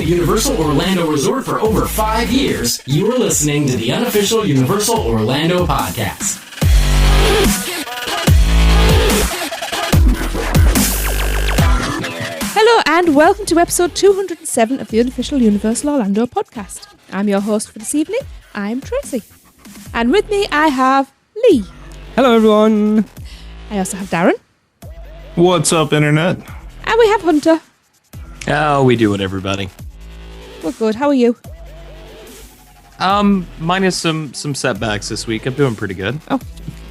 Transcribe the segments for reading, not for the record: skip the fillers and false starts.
the Universal Orlando Resort for over 5 years, you are listening to the unofficial Universal Orlando podcast. Hello and welcome to episode 207 of the unofficial Universal Orlando podcast. I'm your host for this evening. I'm Tracy. And with me I have Lee. Hello everyone. I also have Darren. What's up, Internet? And we have Hunter. How we doing, everybody? We're good. How are you? Minus some setbacks this week. I'm doing pretty good. Oh.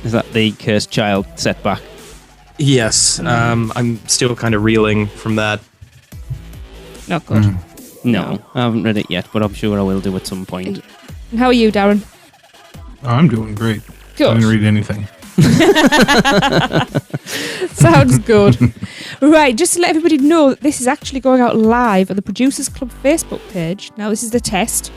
Is that the cursed child setback? Yes. I'm still kind of reeling from that. Not good. No, I haven't read it yet, but I'm sure I will do at some point. And how are you, Darren? I'm doing great. Good. I didn't read anything. Sounds good. Right, just to let everybody know, this is actually going out live on the Producers Club Facebook page. Now, this is the test.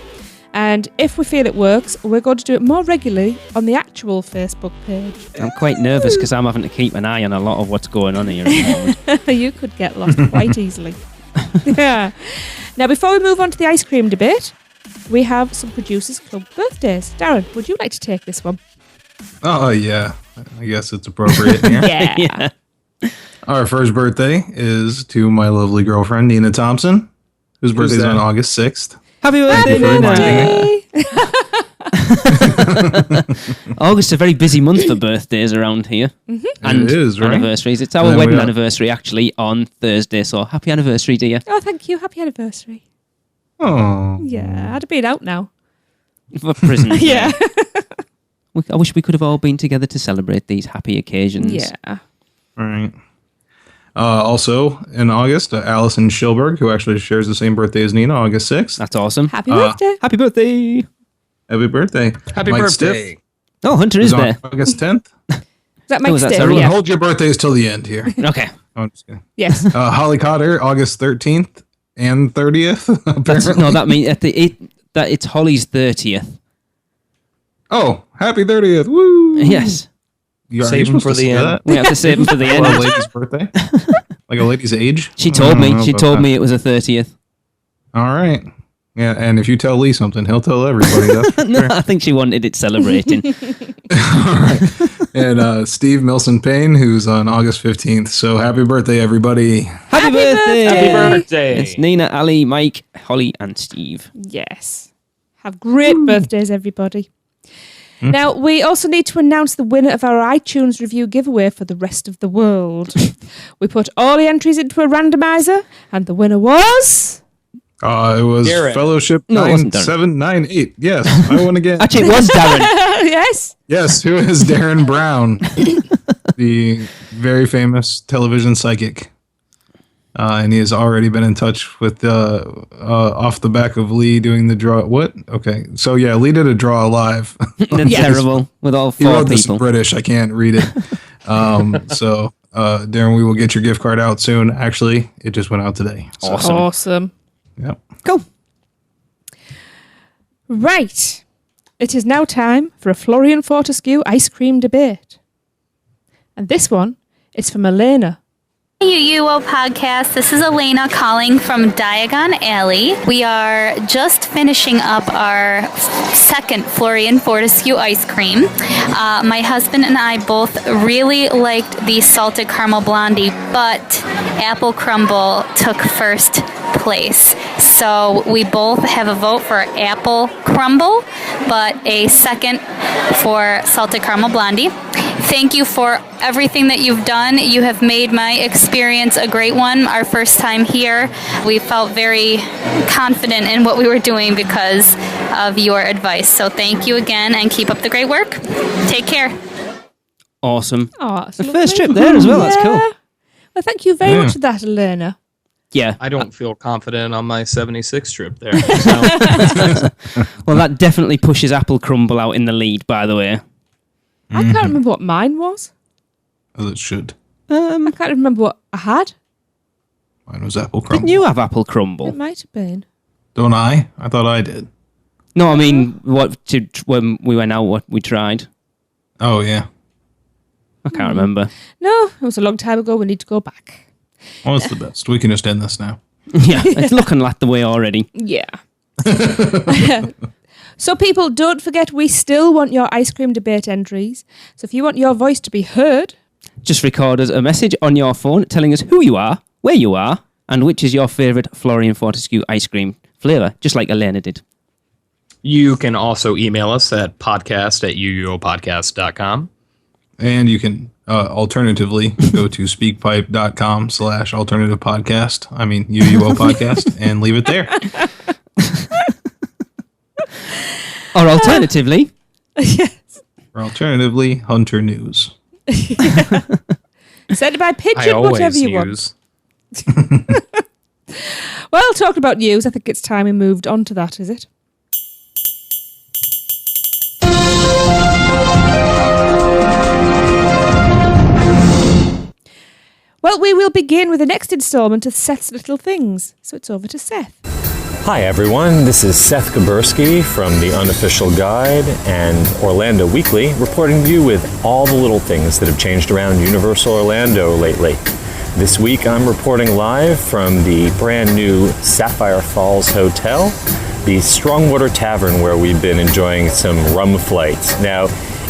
And if we feel it works, we're going to do it more regularly on the actual Facebook page. I'm quite nervous because I'm having to keep an eye on a lot of what's going on here at the moment. You could get lost quite easily. Yeah. Now, before we move on to the ice cream debate, we have some Producers Club birthdays. Darren, would you like to take this one? Oh, yeah. I guess it's appropriate here. Yeah. Our first birthday is to my lovely girlfriend, Nina Thompson, whose birthday is on August 6th. Happy birthday, Happy birthday! August's a very busy month for birthdays around here. Mm-hmm. And it is, right? anniversaries. It's our wedding anniversary, actually, on Thursday, so happy anniversary, dear. Oh, thank you. Happy anniversary. Oh. Yeah, I'd have been out now. For prison. Yeah. I wish we could have all been together to celebrate these happy occasions. Yeah. Right. Also, in August, Allison Schilberg, who actually shares the same birthday as Nina, August 6th. That's awesome. Happy birthday. Happy birthday. Happy birthday. Happy Mike birthday. Stiff Oh, Hunter is on there. August 10th. Is that Mike Oh, is that Stiff? everyone? Yeah. Hold your birthdays till the end here. Okay. Oh, I'm just kidding. Yes. Holly Cotter, August 13th and 30th, apparently. That means that it's Holly's 30th. Oh, happy 30th. Woo! Yes. You are Save 'em supposed for to the say end. that? We have to save him for the For a end. lady's birthday? Like a lady's age? She told me. I don't know She about told that. me it was a 30th. All right. Yeah, and if you tell Lee something, he'll tell everybody. That's for No, sure. I think she wanted it celebrating. And Steve Milson Payne, who's on August 15th. So happy birthday, everybody. Happy birthday! Happy birthday. It's Nina, Ali, Mike, Holly, and Steve. Yes. Have great birthdays, everybody. Now, we also need to announce the winner of our iTunes review giveaway for the rest of the world. We put all the entries into a randomizer, and the winner was... It was Darren. Fellowship No, it wasn't Darren. 9798. Yes, I won again. Actually, it was Darren. Yes. Yes, who is Darren Brown, the very famous television psychic. And he has already been in touch with off the back of Lee doing the draw. What? Okay. So, yeah, Lee did a draw live. That's Yes. terrible with all He 4 wrote this in people. British. I can't read it. So, Darren, we will get your gift card out soon. Actually, it just went out today. So, Awesome. yep. Cool. Right. It is now time for a Florean Fortescue ice cream debate. And this one is from Alana. UUO podcast. This is Alana calling from Diagon Alley. We are just finishing up our second Florean Fortescue ice cream. My husband and I both really liked the salted caramel blondie, but apple crumble took first place. So we both have a vote for apple crumble, but a second for salted caramel blondie. Thank you for everything that you've done. You have made my experience a great one. Our first time here, we felt very confident in what we were doing because of your advice. So thank you again and keep up the great work. Take care. Awesome. Oh, that's The lovely. first trip there as well. That's cool. Yeah. Well, thank you very much for that, Alana. Yeah. I don't feel confident on my 76 trip there. So. Well, that definitely pushes apple crumble out in the lead, by the way. I can't remember what mine was. As it should. I can't remember what I had. Mine was apple crumble. Didn't you have apple crumble? It might have been. Don't I? I thought I did. No, I mean, when we went out, what we tried. Oh, yeah. I can't remember. No, it was a long time ago. We need to go back. Well, it's the best. We can just end this now. Yeah, it's looking like the way already. Yeah. So people, don't forget we still want your ice cream debate entries. So if you want your voice to be heard, Just record us a message on your phone telling us who you are, where you are, and which is your favourite Florean Fortescue ice cream flavour, just like Alana did. You can also email us at podcast@uuopodcast.com. And you can alternatively go to speakpipe.com/alternative podcast. I mean, UUO podcast, and leave it there. Or alternatively, yes, Or alternatively, Hunter News. send it by I pigeon, always whatever you use. want. Well, talking about news, I think it's time we moved on to that, is it? Well, we will begin with the next instalment of Seth's Little Things. So it's over to Seth. Hi everyone, this is Seth Gabursky from the Unofficial Guide and Orlando Weekly, reporting to you with all the little things that have changed around Universal Orlando lately. This week I'm reporting live from the brand new Sapphire Falls Hotel, the Strongwater Tavern where we've been enjoying some rum flights. Now,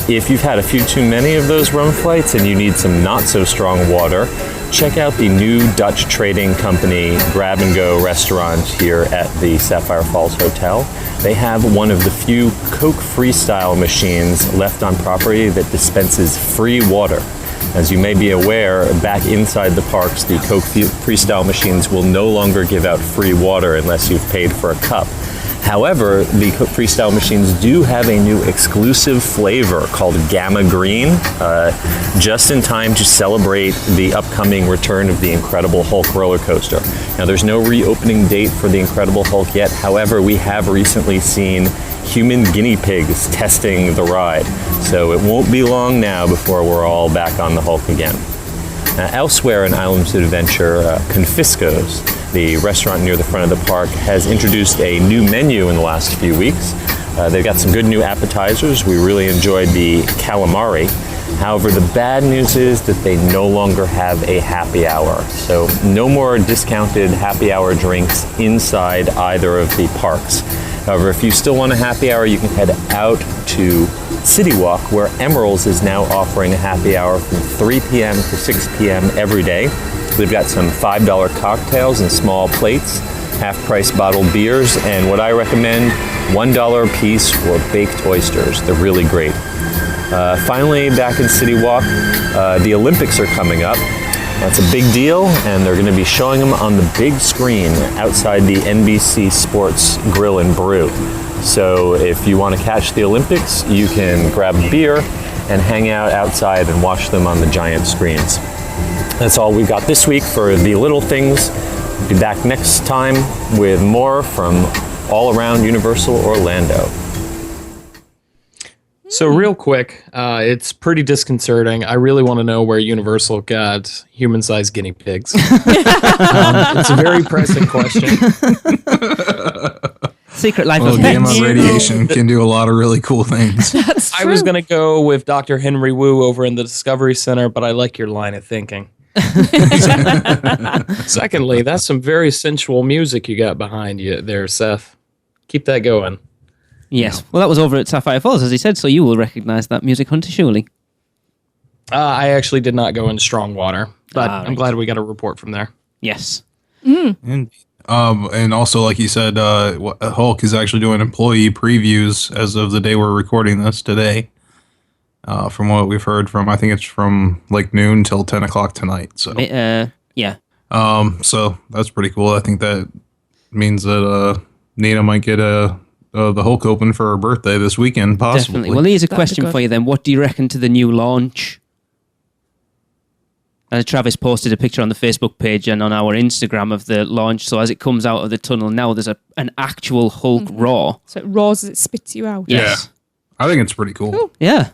if you've had a few too many of those rum flights and you need some not so strong water, check out the new Dutch trading company Grab and Go restaurant here at the Sapphire Falls Hotel. They have one of the few Coke Freestyle machines left on property that dispenses free water. As you may be aware, back inside the parks, the Coke Freestyle machines will no longer give out free water unless you've paid for a cup. However, the Coke Freestyle machines do have a new exclusive flavor called Gamma Green, just in time to celebrate the upcoming return of the Incredible Hulk roller coaster. Now, there's no reopening date for the Incredible Hulk yet. However, we have recently seen human guinea pigs testing the ride. So it won't be long now before we're all back on the Hulk again. Elsewhere in Islands of Adventure, Confisco's, the restaurant near the front of the park, has introduced a new menu in the last few weeks. They've got some good new appetizers. We really enjoyed the calamari. However, the bad news is that they no longer have a happy hour. So no more discounted happy hour drinks inside either of the parks. However, if you still want a happy hour, you can head out to City Walk, where Emerald's is now offering a happy hour from 3 p.m. to 6 p.m. every day. They've got some $5 cocktails in small plates, half-price bottled beers, and what I recommend, $1 a piece for baked oysters. They're really great. Finally, back in City Walk, the Olympics are coming up. That's a big deal, and they're going to be showing them on the big screen outside the NBC Sports Grill and Brew. So if you want to catch the Olympics, you can grab a beer and hang out outside and watch them on the giant screens. That's all we've got this week for the little things. We'll be back next time with more from all around Universal Orlando. So real quick, it's pretty disconcerting. I really want to know where Universal got human-sized guinea pigs. It's a very pressing question. Secret Life Well, of gamma Pets. radiation can do a lot of really cool things. That's I true. was going to go with Dr. Henry Wu over in the Discovery Center, but I like your line of thinking. Secondly, that's some very sensual music you got behind you there, Seth. Keep that going. Yes. Well, that was over at Sapphire Falls, as he said, so you will recognise that music, Hunter, surely. I actually did not go into Strongwater, but I'm right. glad we got a report from there. Yes. And also, like you said, Hulk is actually doing employee previews as of the day we're recording this today. From what we've heard from, I think it's from like noon till 10 o'clock tonight. So, Yeah. so that's pretty cool. I think that means that Nina might get the Hulk open for her birthday this weekend, possibly. Definitely. Well, here's a That'd be question good. for you then. What do you reckon to the new launch? Travis posted a picture on the Facebook page and on our Instagram of the launch. So as it comes out of the tunnel now, there's an actual Hulk roar. So it roars as it spits you out. Yes. I think it's pretty cool. Cool. Yeah.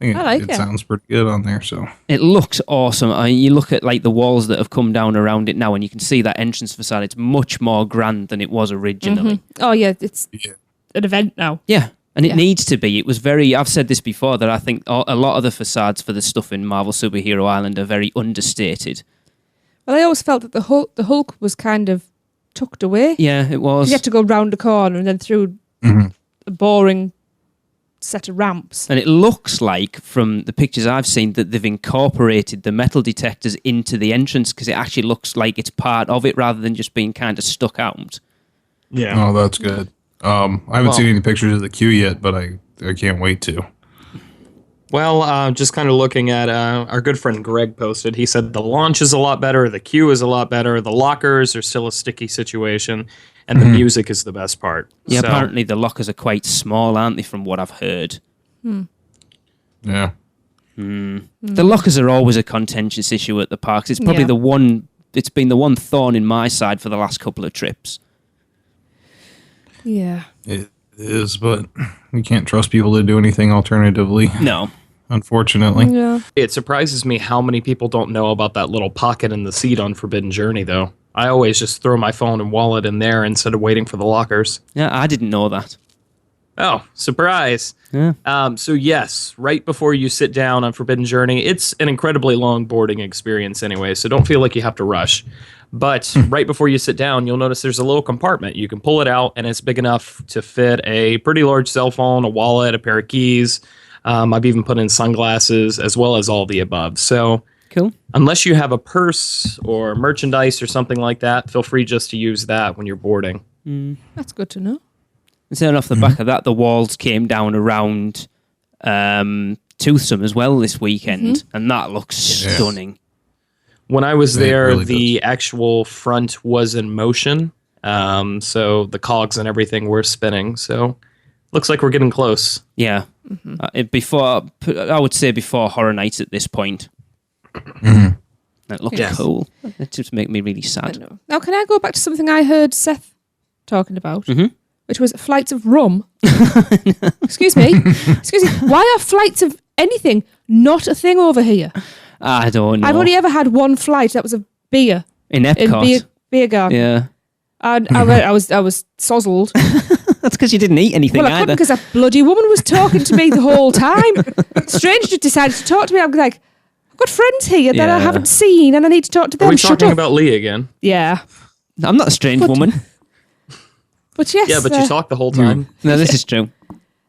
I think I like it it. sounds pretty good on there. So It looks awesome. I mean, you look at like the walls that have come down around it now and you can see that entrance facade. It's much more grand than it was originally. Oh, yeah, it's Yeah. an event now. Yeah. And it Yeah. needs to be. It was very, I've said this before, that I think a lot of the facades for the stuff in Marvel Superhero Island are very understated. Well, I always felt that the Hulk was kind of tucked away. Yeah, it was. You had to go round a corner and then through a boring set of ramps. And it looks like, from the pictures I've seen, that they've incorporated the metal detectors into the entrance because it actually looks like it's part of it rather than just being kind of stuck out. Yeah. Oh, that's good. I haven't seen any pictures of the queue yet, but I can't wait to. Well, just kind of looking at our good friend Greg posted, he said the launch is a lot better, the queue is a lot better, the lockers are still a sticky situation, and the music is the best part. Yeah, So- apparently the lockers are quite small, aren't they, from what I've heard? Yeah. The lockers are always a contentious issue at the parks. It's probably Yeah. it's been the one thorn in my side for the last couple of trips. Yeah. It is, but we can't trust people to do anything alternatively, No. unfortunately. Yeah. It surprises me how many people don't know about that little pocket in the seat on Forbidden Journey, though. I always just throw my phone and wallet in there instead of waiting for the lockers. Yeah, I didn't know that. Oh, surprise. Yeah. So yes, right before you sit down on Forbidden Journey, it's an incredibly long boarding experience anyway, so don't feel like you have to rush. But right before you sit down, you'll notice there's a little compartment. You can pull it out, and it's big enough to fit a pretty large cell phone, a wallet, a pair of keys. I've even put in sunglasses, as well as all the above. So Cool. unless you have a purse or merchandise or something like that, feel free just to use that when you're boarding. That's good to know. And then off the back of that, the walls came down around Toothsome as well this weekend, and that looks stunning. When I was It there, really the actual front was in motion, so the cogs and everything were spinning. So looks like we're getting close. Yeah. I would say before Horror Nights at this point. That looks Yes. cool. It just makes me really I sad. know. Now, can I go back to something I heard Seth talking about, which was flights of rum? Excuse me. Why are flights of anything not a thing over here? I don't know. I've only ever had one flight. That was of beer in in Epcot. beer garden. Yeah. And I was sozzled. That's because you didn't eat anything Well, I couldn't either. because that bloody woman was talking to me the whole time. Stranger just decided to talk to me. I'm like, I've got friends here that I Yeah. haven't seen, and I need to talk to them. Are we Shut talking up. about Lee again? Yeah, I'm not a strange woman. but yes, Yeah, but you talked the whole time. No, this is true.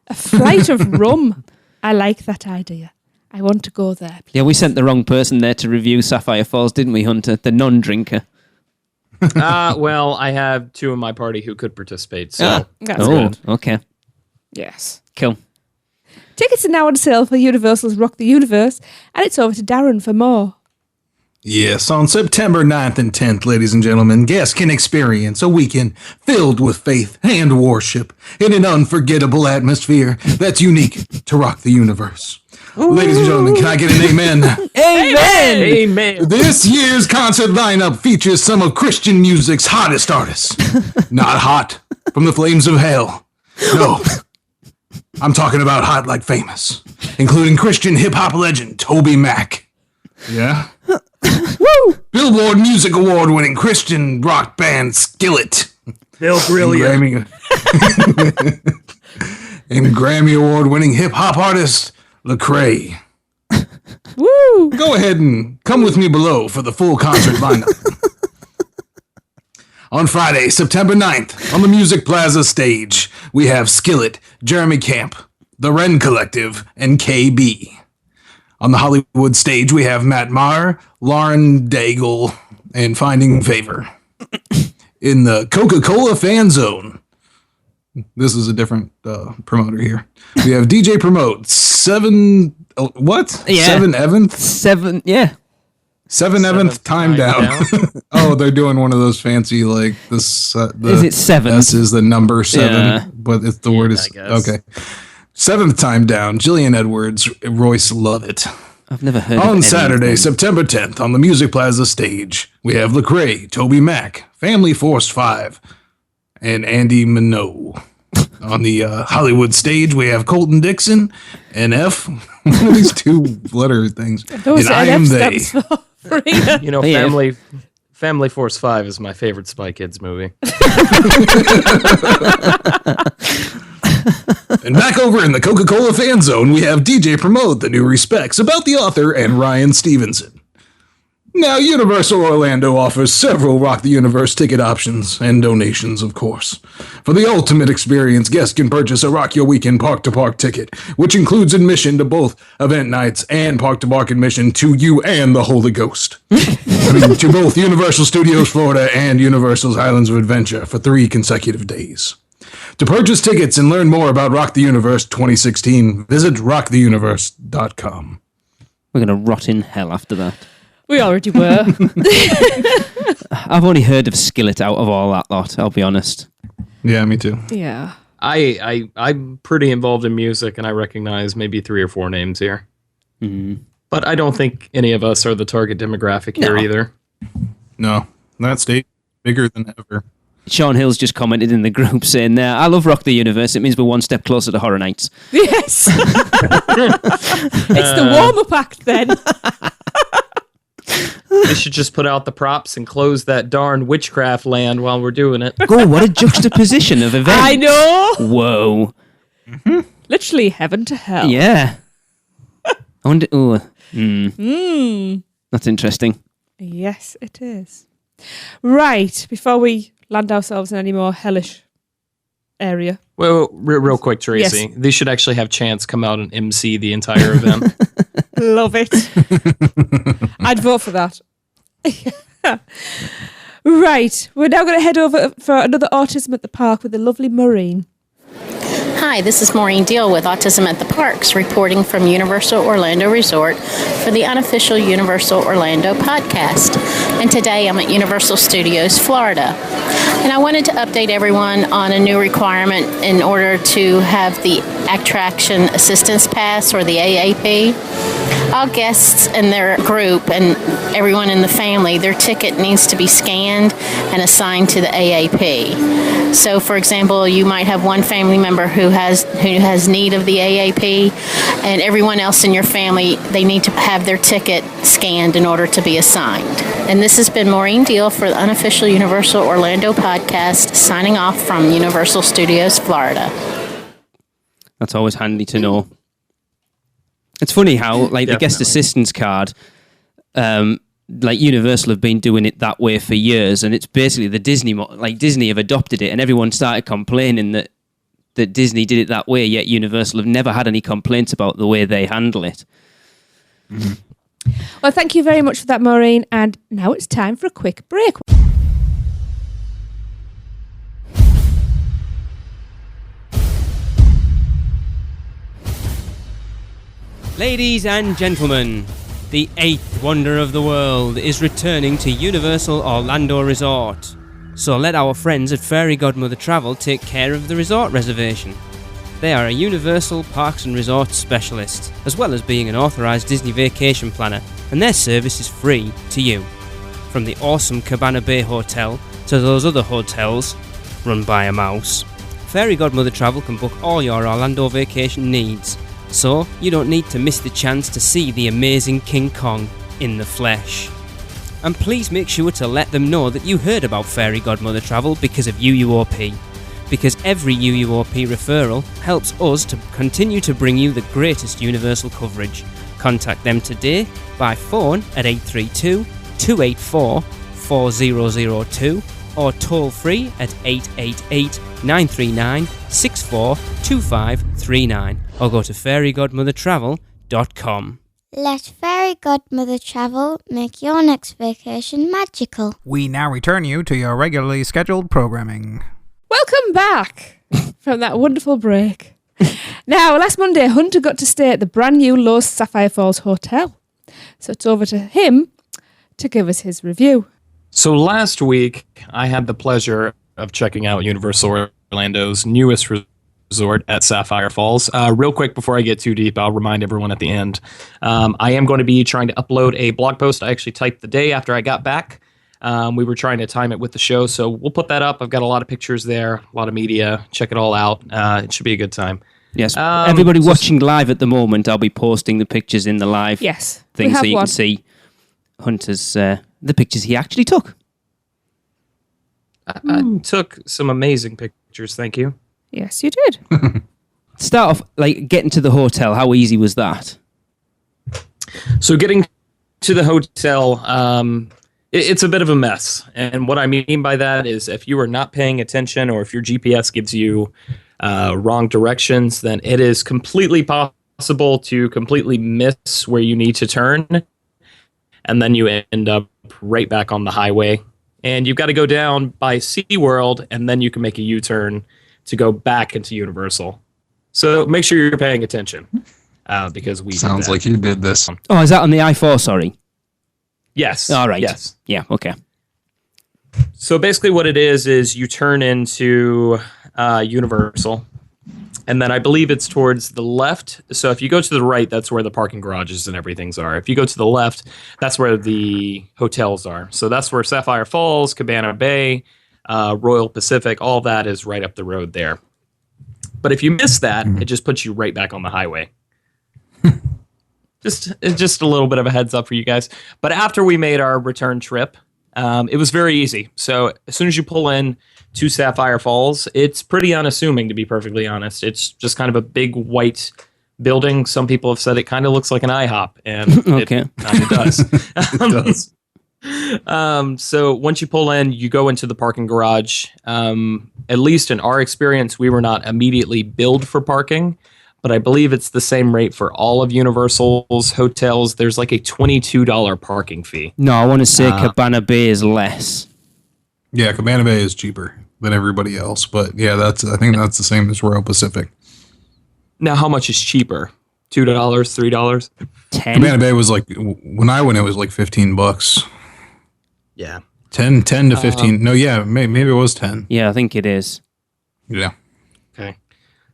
a flight of rum. I like that idea. I want to go there. Yeah, we sent the wrong person there to review Sapphire Falls, didn't we, Hunter? The non-drinker. Well, I have two in my party who could participate. So That's Oh, good. okay. Yes. Cool. Tickets are now on sale for Universal's Rock the Universe, and it's over to Darren for more. Yes, on September 9th and 10th, ladies and gentlemen, guests can experience a weekend filled with faith and worship in an unforgettable atmosphere that's unique to Rock the Universe. Ladies and gentlemen, can I get an amen? Amen! Amen. This year's concert lineup features some of Christian music's hottest artists. Not hot from the flames of hell. No. I'm talking about hot like famous, including Christian hip-hop legend Toby Mac. Yeah? Woo! Billboard Music Award-winning Christian rock band Skillet. They'll grill you. And Grammy Award-winning hip-hop artist Lecrae. Woo! Go ahead and come with me below for the full concert lineup. On Friday, September 9th, on the Music Plaza stage, we have Skillet, Jeremy Camp, The Wren Collective, and KB. On the Hollywood stage, we have Matt Maher, Lauren Daigle, and Finding Favor. In the Coca-Cola fan zone, this is a different promoter here. We have DJ Promote, Seven Eventh? Seven Eventh Time Down. Oh, they're doing one of those fancy, like, this. Is it seventh? S is the number 7, Yeah. but it's the word is, guess. okay. 7th Time Down, Jillian Edwards, Royce Lovett. I've never heard of On any Saturday, of them. September 10th, on the Music Plaza stage, we have Lecrae, Toby Mac, Family Force 5, and Andy Minogue. On the Hollywood stage, we have Colton Dixon, NF, one of these 2-letter things, Those and I Am NF They. stands for Free. You know, Yeah. Family Force 5 is my favorite Spy Kids movie. And back over in the Coca-Cola fan zone, we have DJ Promote, The New Respects, About the Author, and Ryan Stevenson. Now, Universal Orlando offers several Rock the Universe ticket options and donations, of course. For the ultimate experience, guests can purchase a Rock Your Weekend Park-to-Park ticket, which includes admission to both event nights and Park-to-Park admission to you and the Holy Ghost. To both Universal Studios Florida and Universal's Islands of Adventure for 3 consecutive days. To purchase tickets and learn more about Rock the Universe 2016, visit rocktheuniverse.com. We're going to rot in hell after that. We already were. I've only heard of Skillet out of all that lot, I'll be honest. Yeah, me too. Yeah. I'm pretty involved in music, and I recognize maybe 3 or 4 names here. Mm. But I don't think any of us are the target demographic here either. No, that state bigger than ever. Sean Hill's just commented in the group saying, I love Rock the Universe. It means we're one step closer to Horror Nights. Yes. It's the warm-up act then. They should just put out the props and close that darn witchcraft land while we're doing it. Oh, what a juxtaposition of events. I know. Whoa. Mm-hmm. Literally heaven to hell. Yeah. I wonder, That's interesting. Yes, it is. Right, before we land ourselves in any more hellish area. Well, real quick, Tracy. Yes. They should actually have Chance come out and MC the entire event. Love it. I'd vote for that. Right, we're now going to head over for another Autism at the Park with the lovely Maureen. Hi, this is Maureen Deal with Autism at the Parks, reporting from Universal Orlando Resort for the unofficial Universal Orlando podcast. And today I'm at Universal Studios, Florida. And I wanted to update everyone on a new requirement in order to have the Attraction Assistance Pass, or the AAP. All guests in their group and everyone in the family, their ticket needs to be scanned and assigned to the AAP. So, for example, you might have one family member who has need of the AAP, and everyone else in your family, they need to have their ticket scanned in order to be assigned. And this has been Maureen Deal for the unofficial Universal Orlando podcast, signing off from Universal Studios, Florida. That's always handy to know. It's funny how, like, the guest Definitely. assistance card, like Universal have been doing it that way for years, and it's basically the Disney have adopted it, and everyone started complaining that Disney did it that way, yet Universal have never had any complaints about the way they handle it. Mm-hmm. Well, thank you very much for that, Maureen. And now it's time for a quick break. Ladies and gentlemen, the 8th wonder of the world is returning to Universal Orlando Resort. So let our friends at Fairy Godmother Travel take care of the resort reservation. They are a Universal Parks and Resorts specialist, as well as being an authorised Disney vacation planner, and their service is free to you. From the awesome Cabana Bay Hotel to those other hotels run by a mouse, Fairy Godmother Travel can book all your Orlando vacation needs. So, you don't need to miss the chance to see the amazing King Kong in the flesh. And please make sure to let them know that you heard about Fairy Godmother Travel because of UUOP. Because every UUOP referral helps us to continue to bring you the greatest Universal coverage. Contact them today by phone at 832-284-4002 or toll free at 888-939-642539 or go to fairygodmothertravel.com. Let Fairy Godmother Travel make your next vacation magical. We now return you to your regularly scheduled programming. Welcome back from that wonderful break. Now, last Monday, Hunter got to stay at the brand new Loew Sapphire Falls Hotel. So it's over to him to give us his review. So last week, I had the pleasure of checking out Universal Orlando's newest resort at Sapphire Falls. Real quick, before I get too deep, I'll remind everyone at the end. I am going to be trying to upload a blog post. I actually typed the day after I got back. We were trying to time it with the show, so we'll put that up. I've got a lot of pictures there, a lot of media. Check it all out. It should be a good time. Yes, everybody watching live at the moment, I'll be posting the pictures in the live thing so you can see Hunter's the pictures he actually took. I took some amazing pictures, thank you. Yes, you did. Start off, like, getting to the hotel. How easy was that? So getting to the hotel, it's a bit of a mess. And what I mean by that is if you are not paying attention or if your GPS gives you wrong directions, then it is completely possible to completely miss where you need to turn. And then you end up right back on the highway. And you've got to go down by SeaWorld, and then you can make a U-turn to go back into Universal. So make sure you're paying attention. Because we Sounds like you did this. Oh, is that on the I-4, sorry? Yes. All right. Yes. Yeah, okay. So basically what it is you turn into Universal, and then I believe it's towards the left. So if you go to the right, that's where the parking garages and everything's are. If you go to the left, that's where the hotels are. So that's where Sapphire Falls, Cabana Bay, Royal Pacific, all that is right up the road there. But if you miss that, it just puts you right back on the highway. Just a little bit of a heads up for you guys. But after we made our return trip, it was very easy. So as soon as you pull in to Sapphire Falls, it's pretty unassuming, to be perfectly honest. It's just kind of a big white building. Some people have said it kind of looks like an IHOP, and Okay. it kind of does. It does. So once you pull in, you go into the parking garage. At least in our experience, we were not immediately billed for parking, but I believe it's the same rate for all of Universal's hotels. There's like a $22 parking fee. No, I want to say Cabana Bay is less. Yeah, Cabana Bay is cheaper than everybody else, but yeah, I think that's the same as Royal Pacific. Now, how much is cheaper? $2, $3? 10. Cabana Bay was like, when I went, it was like $15. Yeah. 10 to 15. No, yeah, maybe it was 10. Yeah, I think it is. Yeah. Okay.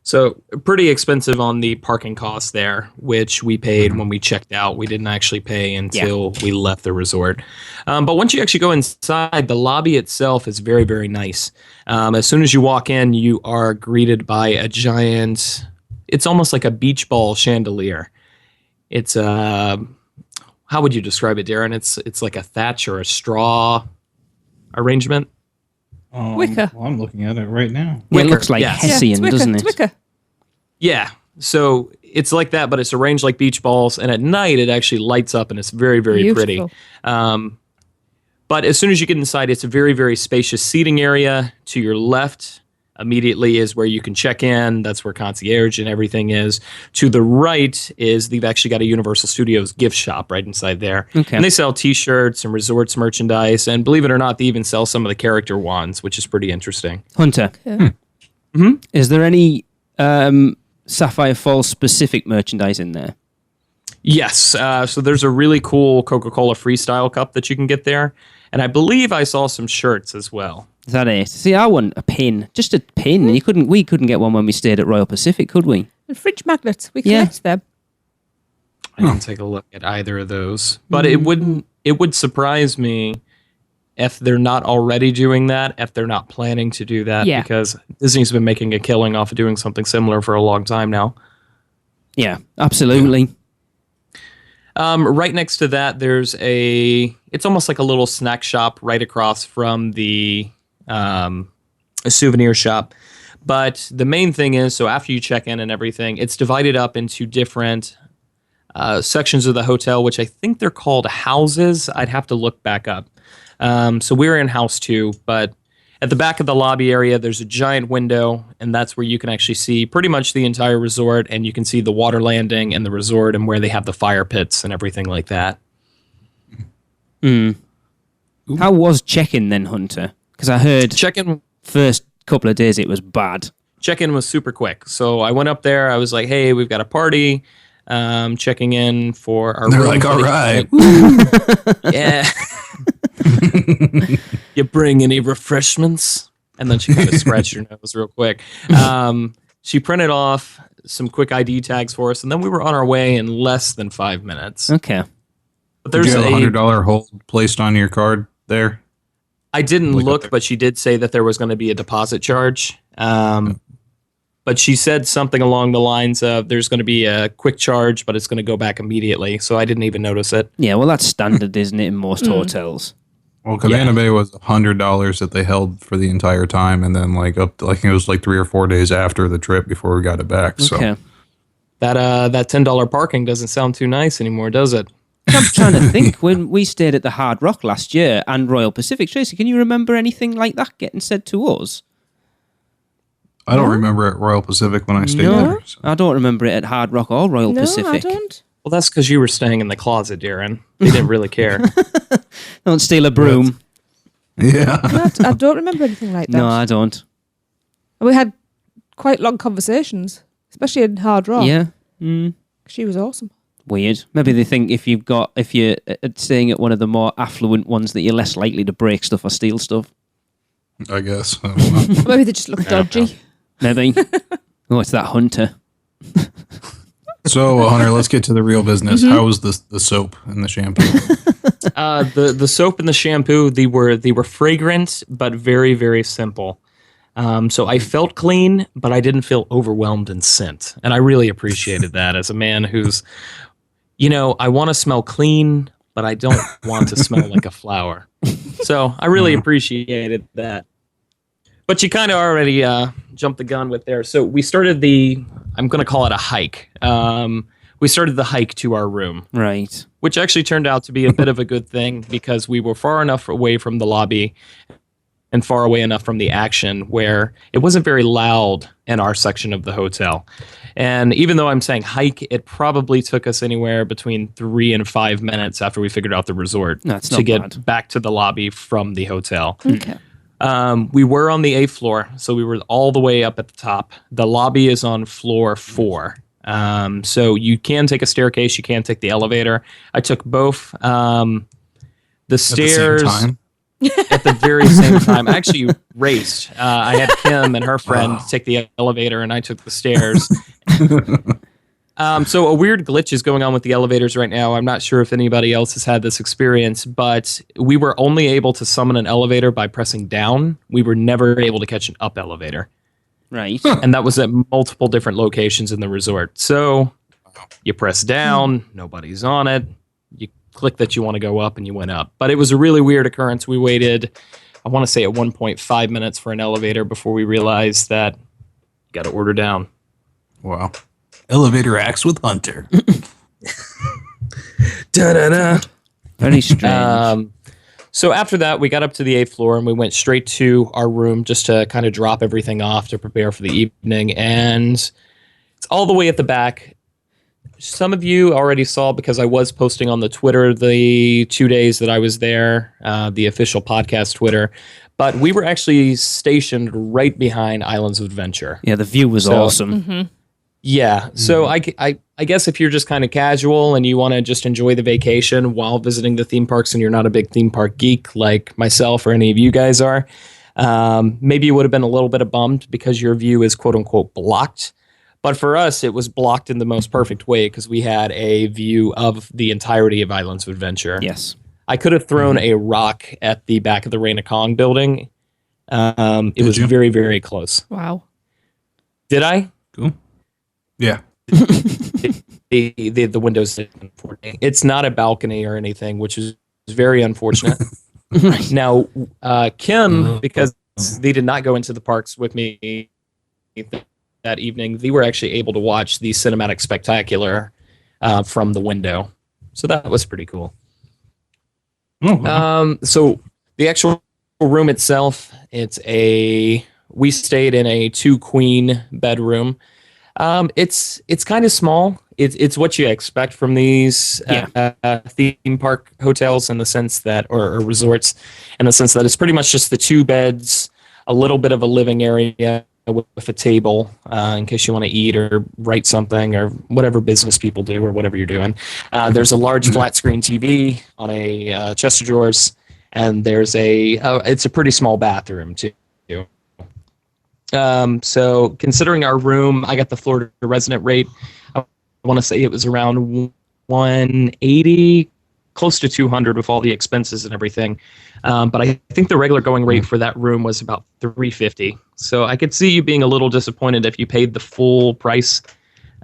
So pretty expensive on the parking costs there, which we paid when we checked out. We didn't actually pay until we left the resort. But once you actually go inside, the lobby itself is very, very nice. As soon as you walk in, you are greeted by a giant, it's almost like a beach ball chandelier. It's how would you describe it, Darren? It's like a thatch or a straw arrangement. Wicker. Well, I'm looking at it right now. Yeah, it looks like yes. Hessian, doesn't it? It's wicker. Yeah. So it's like that, but it's arranged like beach balls. And at night, it actually lights up and it's very, very Beautiful. pretty. But as soon as you get inside, it's a very, very spacious seating area. To your left immediately is where you can check in. That's where concierge and everything is. To the right is they've actually got a Universal Studios gift shop right inside there. Okay. And they sell T-shirts and resorts merchandise. And believe it or not, they even sell some of the character wands, which is pretty interesting. Hunter, is there any Sapphire Falls specific merchandise in there? Yes. So there's a really cool Coca-Cola Freestyle cup that you can get there. And I believe I saw some shirts as well. Is that it? See, I want a pin. Just a pin. We couldn't get one when we stayed at Royal Pacific, could we? And fridge magnets. We collect them. I didn't take a look at either of those. But it would surprise me if they're not already doing that, if they're not planning to do that, Yeah. because Disney's been making a killing off of doing something similar for a long time now. Yeah, absolutely. Right next to that, there's it's almost like a little snack shop right across from the a souvenir shop. But the main thing is, so after you check in and everything, it's divided up into different sections of the hotel, which I think they're called houses. I'd have to look back up. So we're in house 2, but at the back of the lobby area, there's a giant window, and that's where you can actually see pretty much the entire resort, and you can see the water landing and the resort and where they have the fire pits and everything like that. How was check-in then, Hunter? Because I heard Check-in first couple of days it was bad. Check-in was super quick. So I went up there. I was like, hey, we've got a party. Checking in for our They're room. like, all right. Yeah. You bring any refreshments? And then she kind of scratched her nose real quick. She printed off some quick ID tags for us, and then we were on our way in less than 5 minutes. Okay. But Did there's you have a $100 hold placed on your card there? I didn't Look up look, there. but she did say that there was going to be a deposit charge. But she said something along the lines of there's going to be a quick charge, but it's going to go back immediately. So I didn't even notice it. Yeah, well, that's standard, isn't it, in most hotels? Well, Cabana Bay was $100 that they held for the entire time, and then like up to, like it was like 3 or 4 days after the trip before we got it back. So Okay. That $10 parking doesn't sound too nice anymore, does it? I'm trying to think. When we stayed at the Hard Rock last year and Royal Pacific, Tracy, can you remember anything like that getting said to us? I don't remember at Royal Pacific when I stayed there. So. I don't remember it at Hard Rock or Royal Pacific. No, I don't. Well, that's because you were staying in the closet, Darren. They didn't really care. Don't steal a broom. Yeah. I don't remember anything like that. No, I don't. And we had quite long conversations, especially in Hard Rock. Yeah. She was awesome. Weird. Maybe they think if you're staying at one of the more affluent ones that you're less likely to break stuff or steal stuff. I guess. I don't know. Maybe they just look dodgy. Maybe. Oh, it's that Hunter. So, Hunter, let's get to the real business. How was the soap and the shampoo? The soap and the shampoo, they were fragrant, but very, very simple. So I felt clean, but I didn't feel overwhelmed in scent. And I really appreciated that as a man who's, I want to smell clean, but I don't want to smell like a flower. So I really appreciated that. But you kind of already jumped the gun with there. So we started I'm going to call it a hike. We started the hike to our room. Right. Which actually turned out to be a bit of a good thing because we were far enough away from the lobby and far away enough from the action where it wasn't very loud in our section of the hotel. And even though I'm saying hike, it probably took us anywhere between 3 and 5 minutes after we figured out the resort to get back to the lobby from the hotel. Okay. We were on the 8th floor, so we were all the way up at the top. The lobby is on floor 4. So you can take a staircase, you can take the elevator. I took both. The stairs... At the same time? At the very same time. I actually raced. I had Kim and her friend take the elevator, and I took the stairs. So a weird glitch is going on with the elevators right now. I'm not sure if anybody else has had this experience, but we were only able to summon an elevator by pressing down. We were never able to catch an up elevator. Right. And that was at multiple different locations in the resort. So you press down, nobody's on it. You click that you want to go up, and you went up. But it was a really weird occurrence. We waited, I want to say, at 1.5 minutes for an elevator before we realized that you got to order down. Wow. Elevator acts with Hunter. Da-da-da. Very strange. So after that, we got up to the 8th floor, and we went straight to our room just to kind of drop everything off to prepare for the evening. And it's all the way at the back. Some of you already saw, because I was posting on the Twitter the 2 days that I was there, the official podcast Twitter. But we were actually stationed right behind Islands of Adventure. Yeah, the view was awesome. Mm-hmm. Yeah, so I guess if you're just kind of casual and you want to just enjoy the vacation while visiting the theme parks, and you're not a big theme park geek like myself or any of you guys are, maybe you would have been a little bit bummed because your view is quote-unquote blocked. But for us, it was blocked in the most perfect way because we had a view of the entirety of Islands of Adventure. Yes. I could have thrown a rock at the back of the Reina Kong building. It was very, very close. Wow. Did I? Cool. Yeah. The windows. It's not a balcony or anything, which is very unfortunate. Now, Kim, because they did not go into the parks with me that evening, they were actually able to watch the cinematic spectacular from the window. So that was pretty cool. Oh, wow. So the actual room itself, we stayed in a 2-queen bedroom. It's kind of small. It's what you expect from these theme park hotels in the sense that, or resorts, in the sense that it's pretty much just the 2 beds, a little bit of a living area with a table in case you want to eat or write something or whatever business people do or whatever you're doing. There's a large flat screen TV on a chest of drawers, and there's it's a pretty small bathroom too. So considering our room, I got the Florida resident rate. I want to say it was around 180, close to 200 with all the expenses and everything. But I think the regular going rate for that room was about $350. So I could see you being a little disappointed if you paid the full price,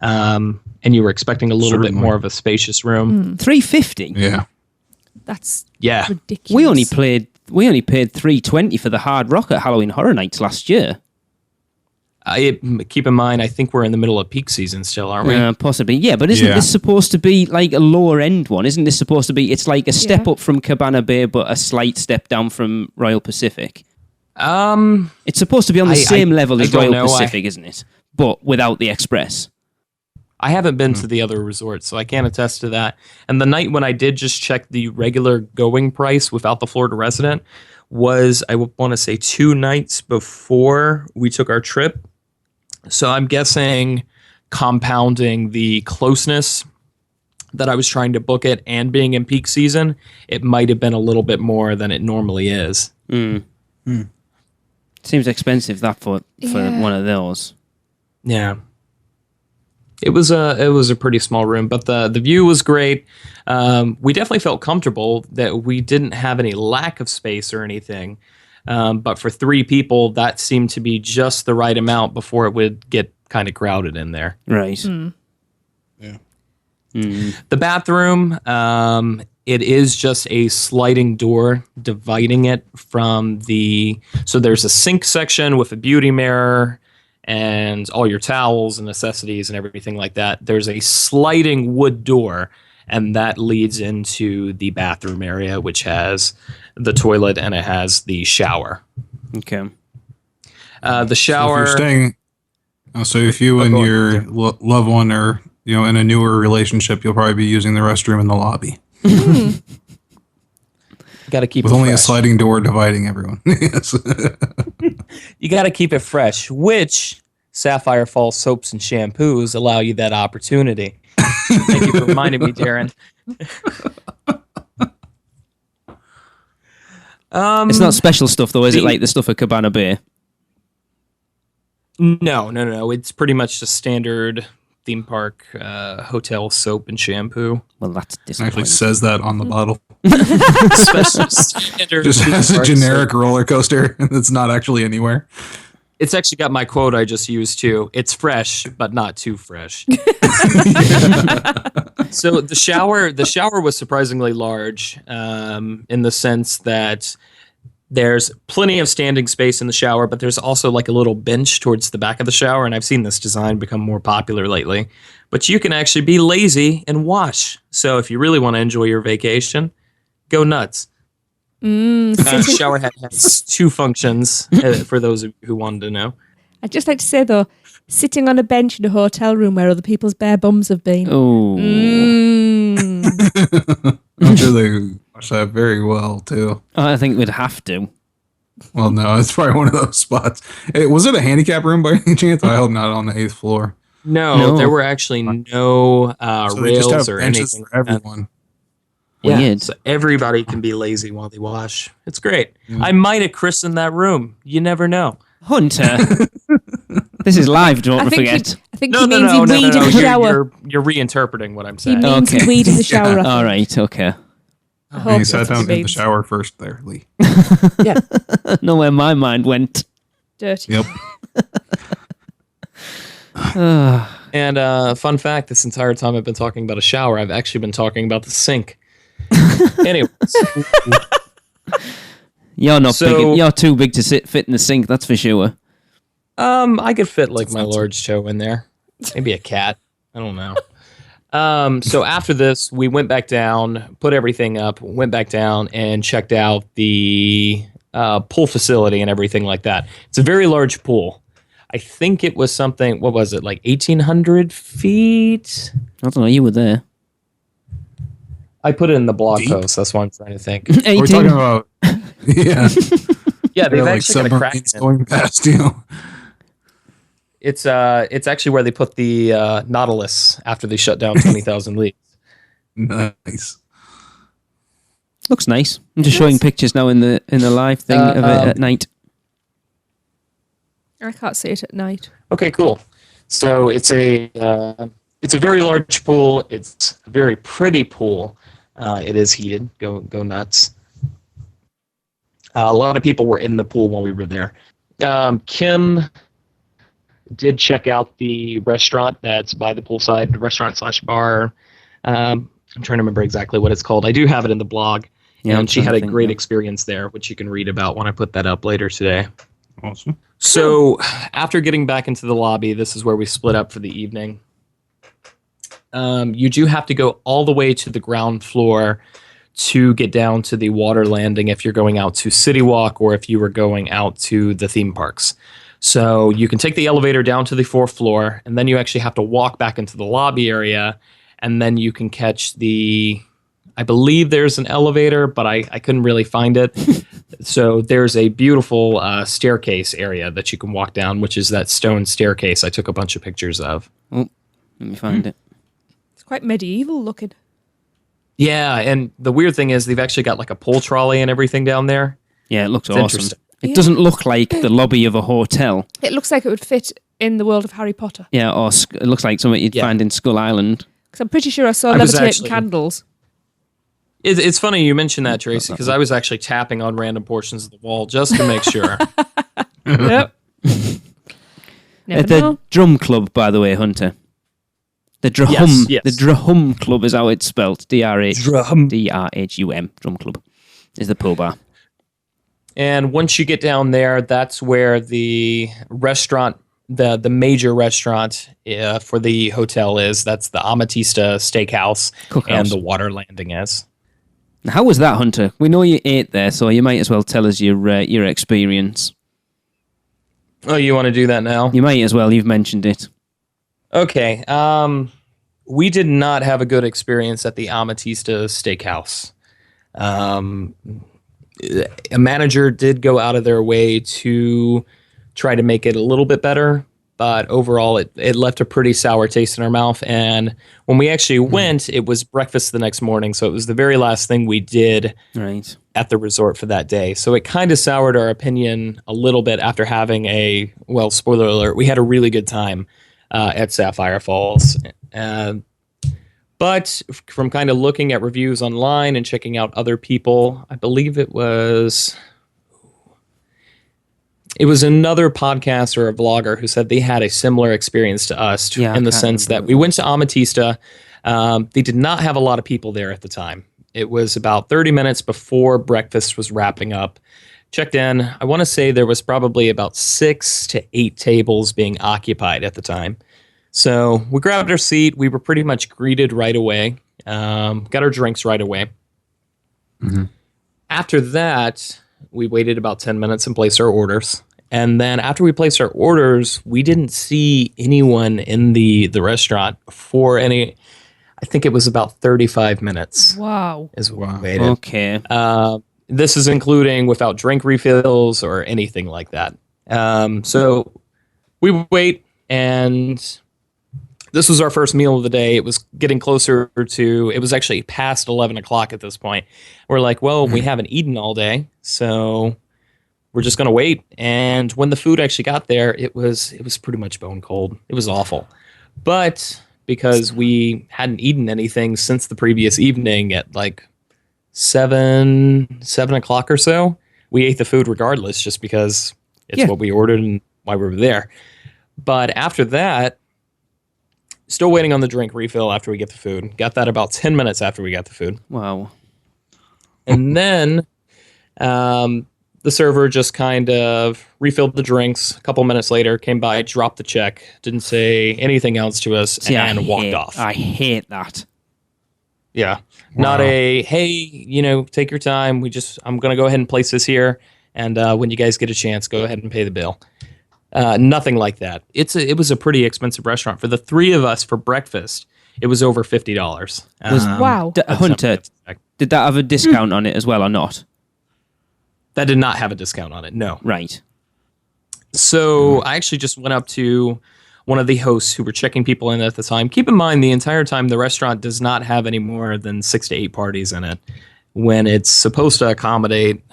and you were expecting a little bit more of a spacious room. $350. Yeah. That's Yeah. ridiculous. We only paid $320 for the Hard Rock at Halloween Horror Nights last year. Keep in mind, I think we're in the middle of peak season still, aren't we? Possibly, yeah. But isn't this supposed to be like a lower end one? Isn't this supposed to be? It's like a step up from Cabana Bay, but a slight step down from Royal Pacific. It's supposed to be on the same level as Royal Pacific, isn't it? But without the express. I haven't been to the other resorts, so I can't attest to that. And the night when I did just check the regular going price without the Florida resident was, I want to say, 2 nights before we took our trip. So I'm guessing, compounding the closeness that I was trying to book it and being in peak season, it might have been a little bit more than it normally is. Seems expensive that for one of those. Yeah. It was a pretty small room, but the view was great. We definitely felt comfortable that we didn't have any lack of space or anything. But for 3 people, that seemed to be just the right amount before it would get kind of crowded in there. Right. Yeah. The bathroom, it is just a sliding door dividing it from so there's a sink section with a beauty mirror and all your towels and necessities and everything like that. There's a sliding wood door, and that leads into the bathroom area, which has the toilet and it has the shower. Okay. The shower. So if you and your loved one are, in a newer relationship, you'll probably be using the restroom in the lobby. Got to keep with it only fresh. A sliding door dividing everyone. Yes. You got to keep it fresh, which Sapphire Falls soaps and shampoos allow you that opportunity. Thank you for reminding me, Darren. It's not special stuff, though, is it? Like the stuff at Cabana Bay? No. It's pretty much just standard theme park hotel soap and shampoo. Well, that's It disappointing. actually says that on the bottle. Special standard Just theme has a park generic soap. roller coaster that's not actually anywhere. It's actually got my quote I just used too. It's fresh, but not too fresh. So the shower was surprisingly large, in the sense that there's plenty of standing space in the shower, but there's also like a little bench towards the back of the shower, and I've seen this design become more popular lately. But you can actually be lazy and wash. So if you really want to enjoy your vacation, go nuts. The shower head has 2 functions, for those of you who wanted to know. I'd just like to say, though, sitting on a bench in a hotel room where other people's bare bums have been. Oh. I'm sure they watch that very well, too. I think we'd have to. Well, no, it's probably one of those spots. Hey, was it a handicap room by any chance? I hope not on the 8th floor. No, there were actually no So they just rails have or benches anything. for everyone. Yeah, Weird. so everybody can be lazy while they wash. It's great. I might have christened that room. You never know. Hunter. This is live, don't forget. I think he means he weed in the shower. You're reinterpreting what I'm He saying. means he weed in the shower. All right, okay. I And hope he sat that's what down he in the means. shower first there, Lee. Yeah. Know where my mind went. Dirty. Yep. And fun fact, this entire time I've been talking about a shower, I've actually been talking about the sink. Anyways. You're not big. You're too big to fit in the sink, that's for sure. I could fit like my large toe in there. Maybe a cat. I don't know. So after this, we went back down, put everything up, went back down and checked out the pool facility and everything like that. It's a very large pool. I think it was something, what was it, like 1,800 feet? I don't know, you were there. I put it in the blog Deep? post. That's what I'm trying to think. 18. We're talking about, yeah. Yeah, they've like actually got a crack in submarines it. going past, you know. It's actually where they put the Nautilus after they shut down 20,000 Leagues. Nice. Looks nice. I'm just showing pictures now in the live thing of it at night. I can't see it at night. Okay, cool. So it's a very large pool. It's a very pretty pool. It is heated. Go nuts. A lot of people were in the pool while we were there. Kim did check out the restaurant that's by the poolside, restaurant/bar. I'm trying to remember exactly what it's called. I do have it in the blog. Yeah, and she had a great yeah. experience there, which you can read about when I put that up later today. Awesome. So after getting back into the lobby, this is where we split up for the evening. You do have to go all the way to the ground floor to get down to the water landing if you're going out to City Walk or if you were going out to the theme parks. So you can take the elevator down to the 4th floor, and then you actually have to walk back into the lobby area, and then you can catch I believe there's an elevator, but I couldn't really find it. So there's a beautiful staircase area that you can walk down, which is that stone staircase I took a bunch of pictures of. Oh, let me find it. It's quite medieval looking. Yeah, and the weird thing is they've actually got like a pull trolley and everything down there. Yeah, it looks It's awesome. interesting. It doesn't look like the lobby of a hotel. It looks like it would fit in the world of Harry Potter. Yeah, or it looks like something you'd find in Skull Island. Because I'm pretty sure I saw I was levitating actually- candles. It's funny you mentioned that, Tracy, because I was actually tapping on random portions of the wall just to make sure. Yep. Never The know. Drum Club, by the way, Hunter. The Drahum. Yes. The Drahum Club is how it's spelled. Drahum. D-R-H-U-M. Drum Club is the pub bar. And once you get down there, that's where the restaurant, the major restaurant for the hotel is. That's the Amatista Steakhouse Cookhouse. and the water landing is. How was that, Hunter? We know you ate there, so you might as well tell us your experience. Oh, you want to do that now? You might as well. You've mentioned it. Okay. We did not have a good experience at the Amatista Steakhouse. A manager did go out of their way to try to make it a little bit better, but overall it left a pretty sour taste in our mouth. And when we actually went, it was breakfast the next morning, so it was the very last thing we did at the resort for that day. So it kind of soured our opinion a little bit after having spoiler alert, we had a really good time at Sapphire Falls. But from kind of looking at reviews online and checking out other people, I believe it was another podcaster or a vlogger who said they had a similar experience to us in the sense that we went to Amatista. They did not have a lot of people there at the time. It was about 30 minutes before breakfast was wrapping up. Checked in. I want to say there was probably about 6 to 8 tables being occupied at the time. So we grabbed our seat. We were pretty much greeted right away. Got our drinks right away. Mm-hmm. After that, we waited about 10 minutes and placed our orders. And then after we placed our orders, we didn't see anyone in the restaurant for I think it was about 35 minutes. Wow. Is what we waited. Okay. This is including without drink refills or anything like that. So we wait, and this was our first meal of the day. It was getting closer to, it was actually past 11 o'clock at this point. We're like, well, we haven't eaten all day, so we're just going to wait. And when the food actually got there, it was pretty much bone cold. It was awful. But because we hadn't eaten anything since the previous evening at like 7 o'clock or so, we ate the food regardless, just because it's what we ordered and why we were there. But after that, still waiting on the drink refill after we get the food. Got that about 10 minutes after we got the food. Wow. And then the server just kind of refilled the drinks. A couple minutes later, came by, dropped the check, didn't say anything else to us, and walked off. I hate that. Yeah. Not a, hey, take your time. I'm going to go ahead and place this here. And when you guys get a chance, go ahead and pay the bill. Nothing like that. It was a pretty expensive restaurant. For the three of us for breakfast, it was over $50. Wow. Hunter, did that have a discount on it as well or not? That did not have a discount on it, no. Right. So I actually just went up to one of the hosts who were checking people in at the time. Keep in mind, the entire time, the restaurant does not have any more than 6 to 8 parties in it, when it's supposed to accommodate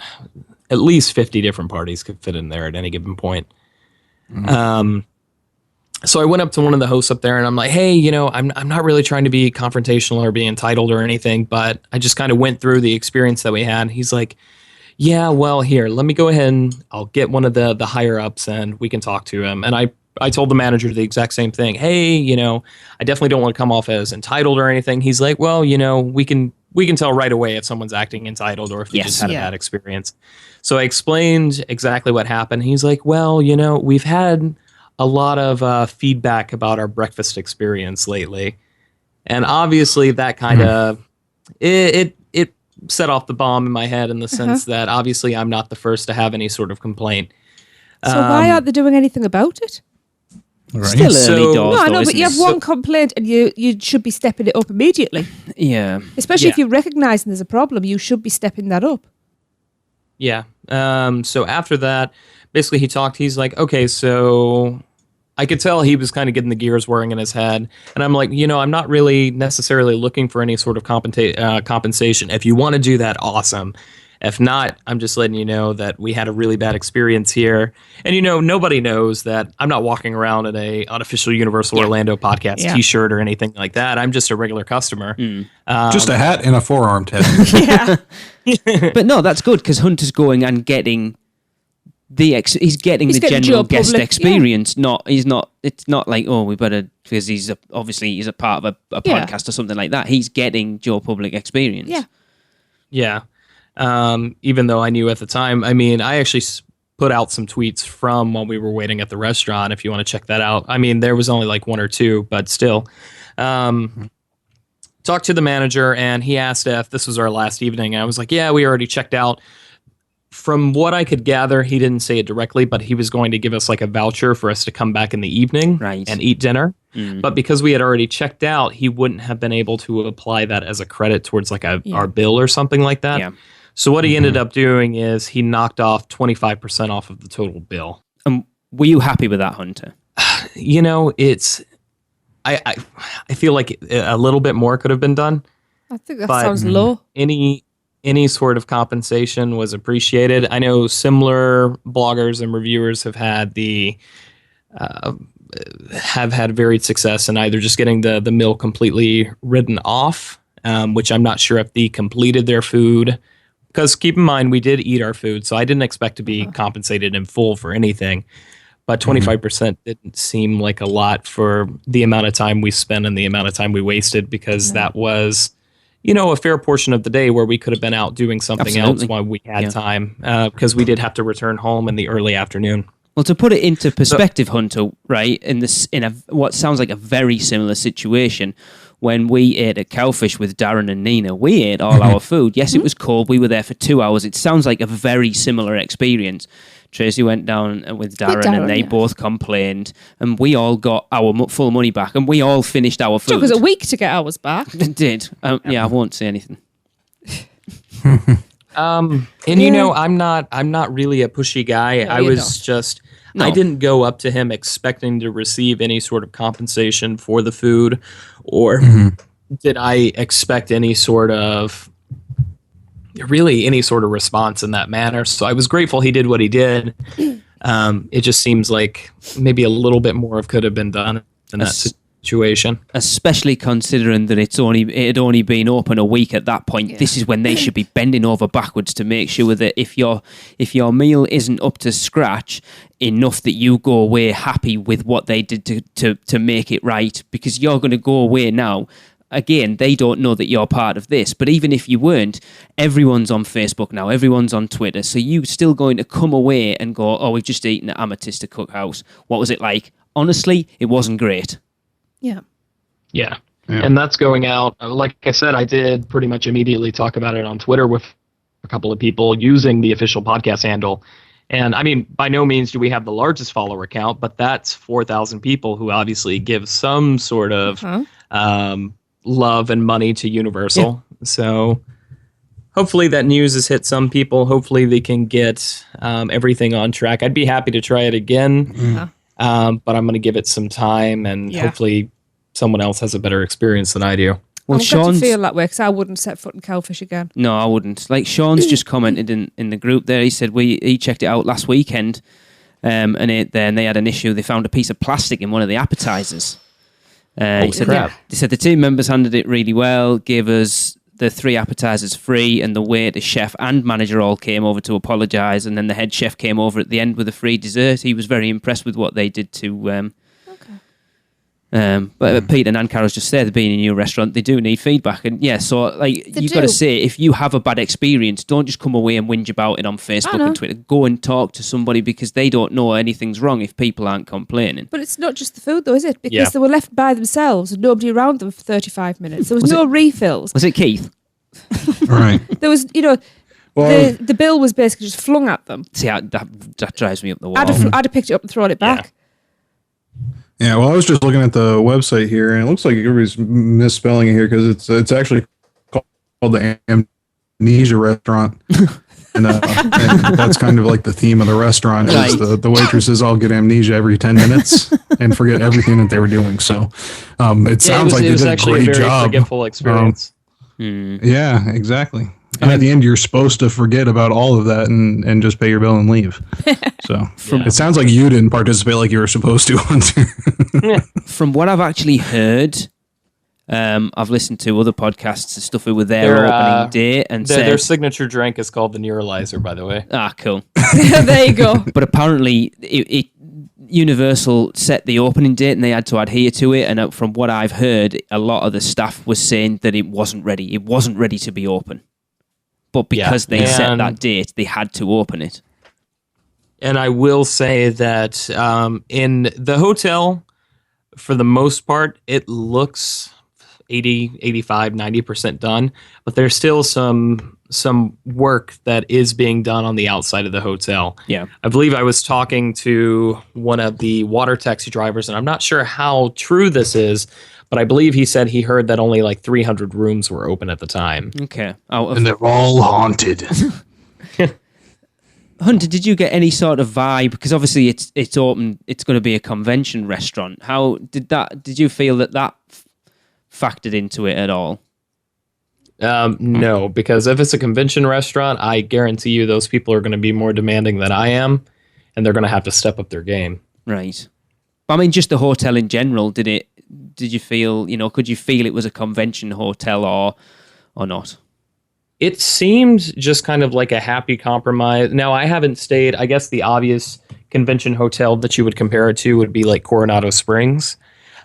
at least 50 different parties could fit in there at any given point. So I went up to one of the hosts up there and I'm like, hey, I'm not really trying to be confrontational or be entitled or anything, but I just kind of went through the experience that we had. He's like, yeah, well, here, let me go ahead and I'll get one of the higher ups and we can talk to him. And I told the manager the exact same thing. Hey, I definitely don't want to come off as entitled or anything. He's like, well, we can we can tell right away if someone's acting entitled or if they just had a Yeah. bad experience. So I explained exactly what happened. He's like, well, we've had a lot of feedback about our breakfast experience lately. And obviously that kind of, it set off the bomb in my head in the sense that obviously I'm not the first to have any sort of complaint. So why aren't they doing anything about it? Right. Still early So- doors, No, I know, though, but isn't you it? have one complaint and you should be stepping it up immediately. Yeah. Especially if you're recognising there's a problem, you should be stepping that up. Yeah. So after that, basically he talked, he's like, okay, so I could tell he was kind of getting the gears whirring in his head. And I'm like, I'm not really necessarily looking for any sort of compensation. If you want to do that, awesome. If not, I'm just letting you know that we had a really bad experience here. And, nobody knows that I'm not walking around in a unofficial Universal Orlando podcast t-shirt or anything like that. I'm just a regular customer. Just a hat and a forearm tattoo. But no, that's good because Hunter's going and getting he's getting the getting general Joe guest Public, experience. It's not like, oh, we better, because he's a part of a Yeah. podcast or something like that. He's getting Joe Public experience. Yeah. Yeah. Even though I knew at the time, I actually put out some tweets from while we were waiting at the restaurant. If you want to check that out, there was only like one or two, but still, talked to the manager and he asked if this was our last evening. And I was like, yeah, we already checked out. From what I could gather, he didn't say it directly, but he was going to give us like a voucher for us to come back in the evening and eat dinner. But because we had already checked out, he wouldn't have been able to apply that as a credit towards like our bill or something like that. Yeah. So what he ended up doing is he knocked off 25% off of the total bill. Were you happy with that, Hunter? It's I feel like a little bit more could have been done. I think that But- sounds low. Any sort of compensation was appreciated. I know similar bloggers and reviewers have had varied success in either just getting the meal completely written off, which I'm not sure if they completed their food. Because keep in mind, we did eat our food, so I didn't expect to be compensated in full for anything. But 25% didn't seem like a lot for the amount of time we spent and the amount of time we wasted, because that was, a fair portion of the day where we could have been out doing something else while we had time, because we did have to return home in the early afternoon. Well, to put it into perspective, Hunter, right, in what sounds like a very similar situation, when we ate at Cowfish with Darren and Nina, we ate all our food. Yes, it was cold. We were there for 2 hours. It sounds like a very similar experience. Tracy went down with Darren and they both complained, and we all got our full money back, and we all finished our food. It took us a week to get ours back. It did. I won't say anything. I'm not really a pushy guy. No, I you're was not. just, No. I didn't go up to him expecting to receive any sort of compensation for the food, or did I expect any sort of response in that manner. So I was grateful he did what he did. It just seems like maybe a little bit more could have been done in that situation. Especially considering that it had only been open a week at that point. This is when they should be bending over backwards to make sure that if your meal isn't up to scratch enough, that you go away happy with what they did to make it right, because you're going to go away now. Again, they don't know that you're part of this, but even if you weren't, everyone's on Facebook now, everyone's on Twitter, so you're still going to come away and go, oh, we've just eaten at Amethyst Cookhouse. What was it like? Honestly, it wasn't great. Yeah. And that's going out. Like I said, I did pretty much immediately talk about it on Twitter with a couple of people using the official podcast handle. And by no means do we have the largest follower count, but that's 4,000 people who obviously give some sort of love and money to Universal. So hopefully that news has hit some people. Hopefully they can get everything on track. I'd be happy to try it again, but I'm going to give it some time, and hopefully someone else has a better experience than I do. Well, I'm glad to feel that way, because I wouldn't set foot in Cowfish again. No, I wouldn't. Like Sean's just commented in the group there. He said he checked it out last weekend, and ate there, and they had an issue. They found a piece of plastic in one of the appetizers. He said the team members handled it really well, gave us the 3 appetizers free, and the waiter, chef and manager all came over to apologise, and then the head chef came over at the end with a free dessert. He was very impressed with what they did to But Pete and Ann Carroll's just there. They're being in your restaurant. They do need feedback, and yeah. So like you got to say, if you have a bad experience, don't just come away and whinge about it on Facebook and Twitter. Go and talk to somebody because they don't know anything's wrong if people aren't complaining. But it's not just the food, though, is it? Because they were left by themselves and nobody around them for 35 minutes. There was no refills. Was it Keith? Right. There was, the bill was basically just flung at them. See, that drives me up the wall. I'd have picked it up and thrown it back. Yeah, well, I was just looking at the website here, and it looks like everybody's misspelling it here because it's actually called the Amnesia Restaurant, and that's kind of like the theme of the restaurant. Right. Is the waitresses all get amnesia every 10 minutes and forget everything that they were doing. So it sounds like they did a great job. Forgetful experience. Yeah, exactly. And at the end, you're supposed to forget about all of that and just pay your bill and leave. So it sounds like you didn't participate like you were supposed to. From what I've actually heard, I've listened to other podcasts and stuff with their opening day, and their signature drink is called the Neuralizer, by the way. Ah, cool. There you go. But apparently, Universal set the opening date and they had to adhere to it. And from what I've heard, a lot of the staff was saying that it wasn't ready. It wasn't ready to be open. But because they set that date, they had to open it. And I will say that in the hotel, for the most part, it looks 80, 85, 90% done. But there's still some work that is being done on the outside of the hotel. Yeah. I believe I was talking to one of the water taxi drivers, and I'm not sure how true this is, but I believe he said he heard that only like 300 rooms were open at the time. Okay. And they're all haunted. Hunter, did you get any sort of vibe? Because obviously it's open. It's going to be a convention restaurant. How did you feel that factored into it at all? No, because if it's a convention restaurant, I guarantee you those people are going to be more demanding than I am, and they're going to have to step up their game. Right. I mean, just the hotel in general, did you feel, could you feel it was a convention hotel or not? It seemed just kind of like a happy compromise. Now, I haven't stayed, I guess the obvious convention hotel that you would compare it to would be like Coronado Springs.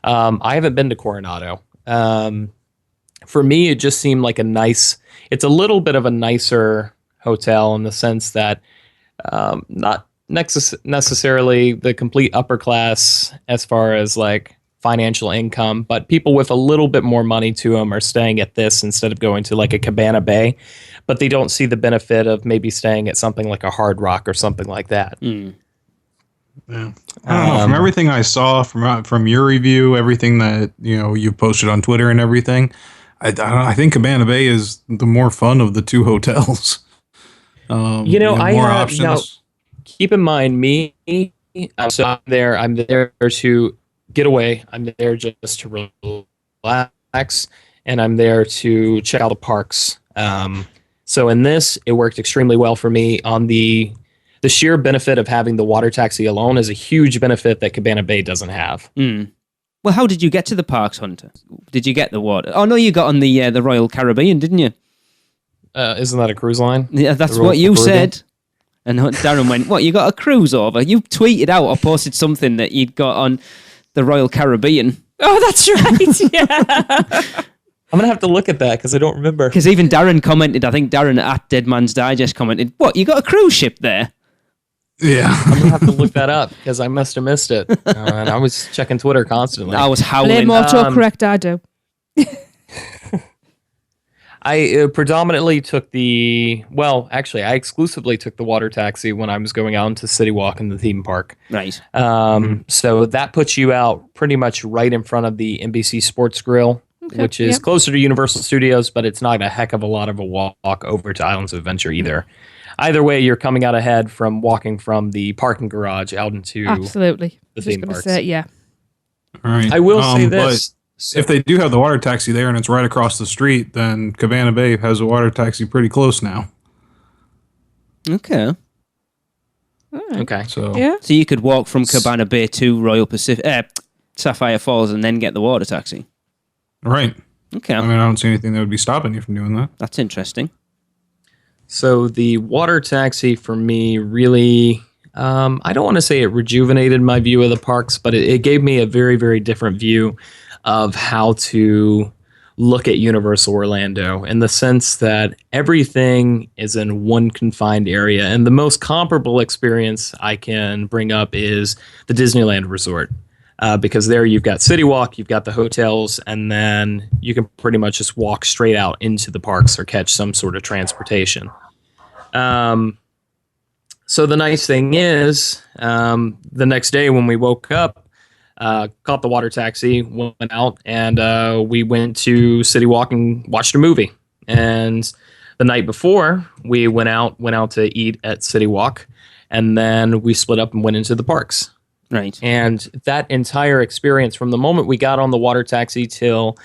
I haven't been to Coronado. For me, it just seemed like it's a little bit of a nicer hotel in the sense that not necessarily the complete upper class as far as like financial income, but people with a little bit more money to them are staying at this instead of going to like a Cabana Bay, but they don't see the benefit of maybe staying at something like a Hard Rock or something like that. Yeah. I don't know. From everything I saw from your review, everything that you've posted on Twitter and everything, I think Cabana Bay is the more fun of the two hotels. I have now. Keep in mind, I'm there to get away. I'm there just to relax, and I'm there to check out the parks. So in this, it worked extremely well for me. On the sheer benefit of having the water taxi alone is a huge benefit that Cabana Bay doesn't have. Well, how did you get to the parks, Hunter? Did you get the water? Oh no, you got on the Royal Caribbean, didn't you? Isn't that a cruise line? Yeah, that's what you said. And Darren went, "What? You got a cruise over?" You tweeted out or posted something that you'd got on the Royal Caribbean. Oh, that's right. Yeah. I'm going to have to look at that because I don't remember. Because even Darren commented, I think Darren at Dead Man's Digest commented, "What? You got a cruise ship there?" Yeah. I'm going to have to look that up because I must have missed it. And I was checking Twitter constantly. I was howling. Blame autocorrect, I do. I predominantly took I exclusively took the water taxi when I was going out into City Walk in the theme park. Right. So that puts you out pretty much right in front of the NBC Sports Grill, which is closer to Universal Studios, but it's not a heck of a lot of a walk over to Islands of Adventure either. Either way, you're coming out ahead from walking from the parking garage out into the theme parks. Yeah. All right. I will say this. If they do have the water taxi there and it's right across the street, then Cabana Bay has a water taxi pretty close now. Okay. Okay. So you could walk from Cabana Bay to Royal Pacific, Sapphire Falls, and then get the water taxi. Right. Okay. I mean, I don't see anything that would be stopping you from doing that. That's interesting. So the water taxi for me really, I don't want to say it rejuvenated my view of the parks, but it gave me a very, very different view of how to look at Universal Orlando, in the sense that everything is in one confined area. And the most comparable experience I can bring up is the Disneyland Resort. Because there you've got City Walk, you've got the hotels, and then you can pretty much just walk straight out into the parks or catch some sort of transportation. So the nice thing is, the next day when we woke up, caught the water taxi, went out, and we went to City Walk and watched a movie. And the night before, we went out to eat at City Walk, and then we split up and went into the parks. Right. And that entire experience, from the moment we got on the water taxi till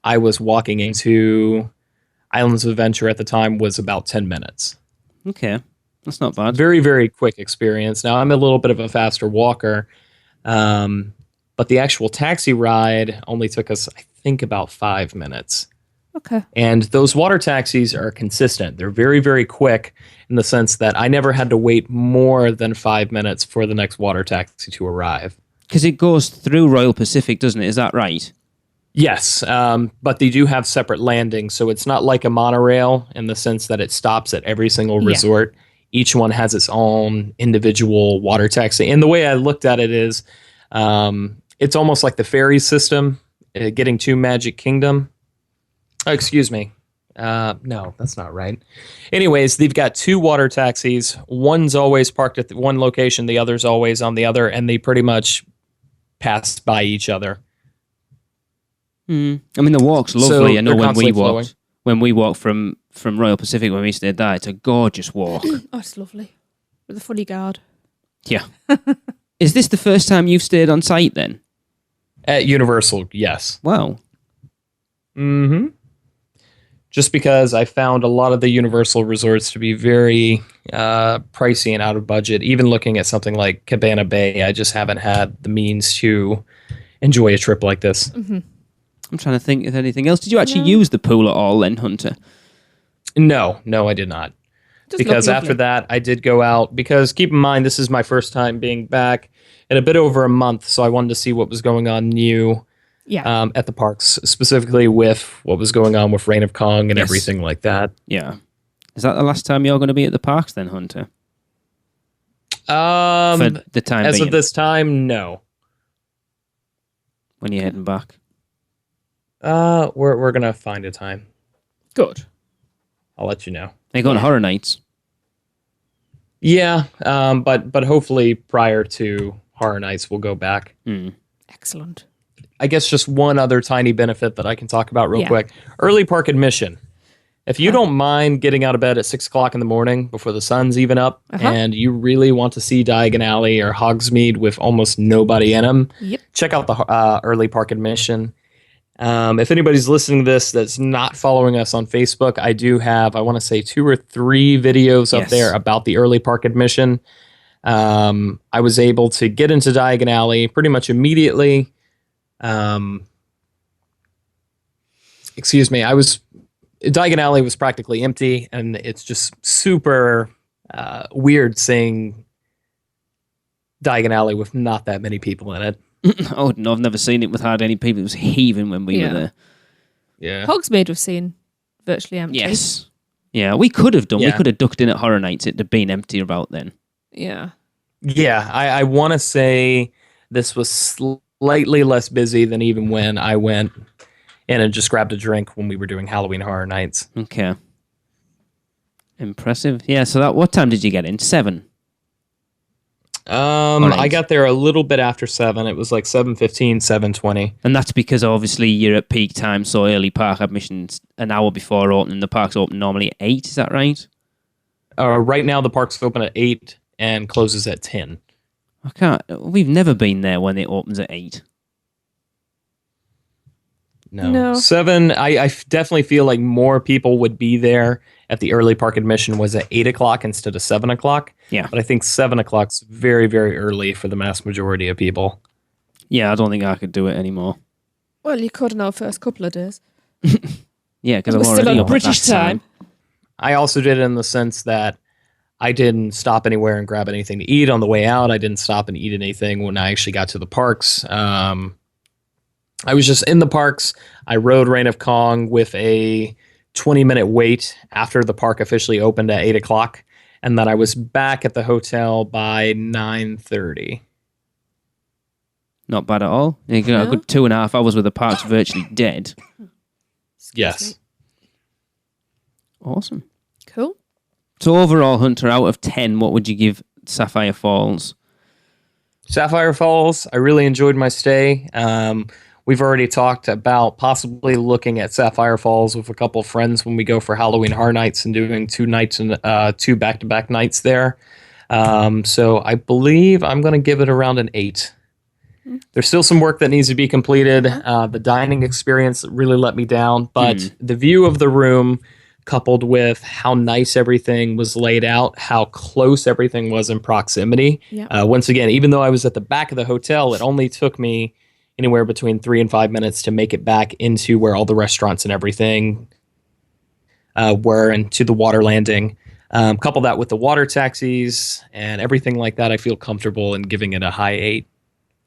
I was walking into Islands of Adventure at the time, was about 10 minutes. Okay. That's not bad. Very, very quick experience. Now, I'm a little bit of a faster walker, but the actual taxi ride only took us, I think, about 5 minutes. Okay. And those water taxis are consistent. They're very, very quick, in the sense that I never had to wait more than 5 minutes for the next water taxi to arrive. Because it goes through Royal Pacific, doesn't it? Is that right? Yes, but they do have separate landings, so it's not like a monorail in the sense that it stops at every single resort. Each one has its own individual water taxi. And the way I looked at it is, it's almost like the ferry system, getting to Magic Kingdom. Oh, excuse me. No, that's not right. Anyways, they've got 2 water taxis. One's always parked at one location, the other's always on the other, and they pretty much pass by each other. I mean, the walk's lovely. So I know they're when we walked from Royal Pacific when we stayed there, it's a gorgeous walk. Oh, it's lovely. With a funny guard. Yeah. Is this the first time you've stayed on site then? At Universal, yes. Wow. Mm-hmm. Just because I found a lot of the Universal resorts to be very pricey and out of budget. Even looking at something like Cabana Bay, I just haven't had the means to enjoy a trip like this. Mm-hmm. I'm trying to think of anything else. Did you actually use the pool at all then, Hunter? No, I did not. Just because lovely. after that, I did go out. Because keep in mind, this is my first time being back in a bit over a month, so I wanted to see what was going on new. Yeah. At the parks, specifically with what was going on with Reign of Kong and everything like that. Yeah. Is that the last time you're going to be at the parks then, Hunter? For the time as being. of this time, no. When you're heading back? We're gonna find a time. Good. I'll let you know. Are you going to Horror Nights? Yeah, but hopefully prior to Horror Nights, we'll go back. Excellent. I guess just one other tiny benefit that I can talk about real quick. Early park admission. If you don't mind getting out of bed at 6 o'clock in the morning before the sun's even up, and you really want to see Diagon Alley or Hogsmeade with almost nobody in them, check out the early park admission. If anybody's listening to this that's not following us on Facebook, I do have, I want to say 2 or 3 videos up there about the early park admission. I was able to get into Diagon Alley pretty much immediately. Diagon Alley was practically empty, and it's just super weird seeing Diagon Alley with not that many people in it. Oh no, I've never seen it with hardly any people. It was heaving when we were there. Yeah, Hogsmeade we've seen virtually empty. Yes. Yeah, we could have done. Yeah. We could have ducked in at Horror Nights. It'd have been empty about then. Yeah. Yeah, I want to say this was slightly less busy than even when I went in and just grabbed a drink when we were doing Halloween Horror Nights. Okay. Impressive. Yeah, so what time did you get in? 7? I got there a little bit after 7. It was like 7:15, 7:20. And that's because obviously you're at peak time, so early park admissions an hour before opening. The park's open normally at 8, is that right? Right now the park's open at 8 and closes at 10. We've never been there when it opens at 8. No. 7, I definitely feel like more people would be there at the early park admission was at 8 o'clock instead of 7 o'clock. Yeah. But I think 7 o'clock's very, very early for the mass majority of people. Yeah, I don't think I could do it anymore. Well, you could in our first couple of days. Yeah, because we're I'm still already on up at British that time. I also did it in the sense that I didn't stop anywhere and grab anything to eat on the way out. I didn't stop and eat anything when I actually got to the parks. I was just in the parks. I rode Reign of Kong with a 20-minute wait after the park officially opened at 8 o'clock. And then I was back at the hotel by 9:30. Not bad at all. You got a good 2.5 hours where the park's virtually dead. Yes. Awesome. Cool. So overall, Hunter, out of 10, what would you give Sapphire Falls? Sapphire Falls, I really enjoyed my stay. We've already talked about possibly looking at Sapphire Falls with a couple of friends when we go for Halloween Horror Nights and doing 2 nights and 2 back-to-back nights there. So I believe I'm going to give it around an 8. There's still some work that needs to be completed. The dining experience really let me down, but the view of the room, coupled with how nice everything was laid out, how close everything was in proximity. Yeah. Once again, even though I was at the back of the hotel, it only took me anywhere between 3 and 5 minutes to make it back into where all the restaurants and everything were, and to the water landing. Couple that with the water taxis and everything like that, I feel comfortable in giving it a high 8.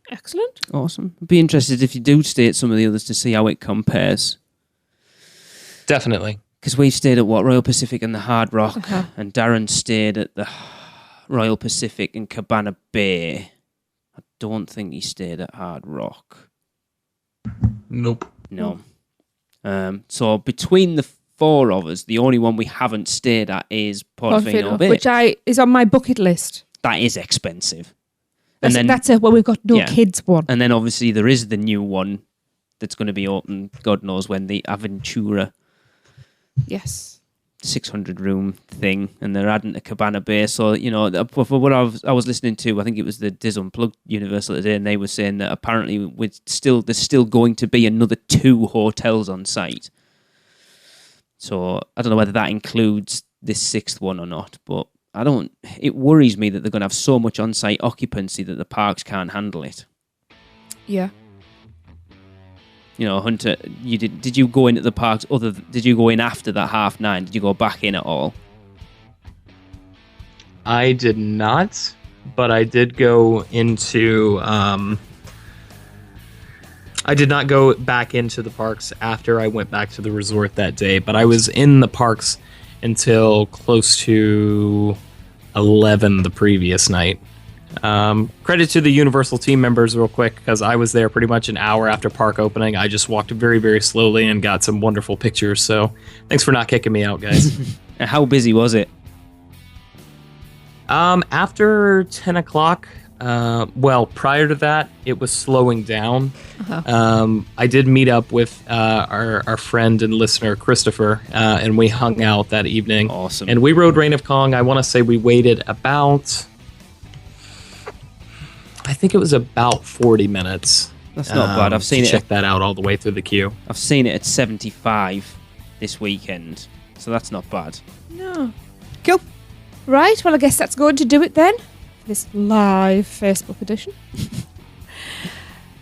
Excellent. Awesome. I'd be interested if you do stay at some of the others to see how it compares. Definitely. Because we stayed at Royal Pacific and the Hard Rock, and Darren stayed at the Royal Pacific and Cabana Bay. I don't think he stayed at Hard Rock. Nope. No. So between the 4 of us, the only one we haven't stayed at is Portofino Bay, which is on my bucket list. That is expensive. That's where we've got no kids one. And then obviously there is the new one that's going to be open, God knows when, the Aventura. Yes. 600-room thing, and they're adding to Cabana Bay. So, for what I was listening to, I think it was the Diz Unplugged Universal today, and they were saying that apparently there's still going to be another 2 hotels on site. So I don't know whether that includes this 6th one or not, but it worries me that they're going to have so much on-site occupancy that the parks can't handle it. Yeah. Hunter, did you go into the parks did you go in after that 9:30? Did you go back in at all? I did not, but I did go into I did not go back into the parks after I went back to the resort that day, but I was in the parks until close to 11 the previous night. Credit to the Universal team members real quick, because I was there pretty much an hour after park opening. I just walked very, very slowly and got some wonderful pictures, so thanks for not kicking me out, guys. How busy was it? After 10 o'clock, prior to that, it was slowing down. I did meet up with our friend and listener, Christopher, and we hung out that evening. Awesome. And we rode Reign of Kong. I want to say we waited about... I think it was about 40 minutes. That's not bad. I've seen it. Check that out all the way through the queue. I've seen it at 75 this weekend, so that's not bad. No. Cool. Right, well, I guess that's going to do it then. This live Facebook edition.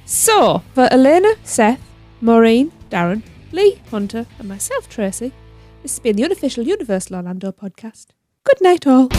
So, for Alana, Seth, Maureen, Darren, Lee, Hunter, and myself, Tracy, this has been the unofficial Universal Orlando podcast. Good night, all.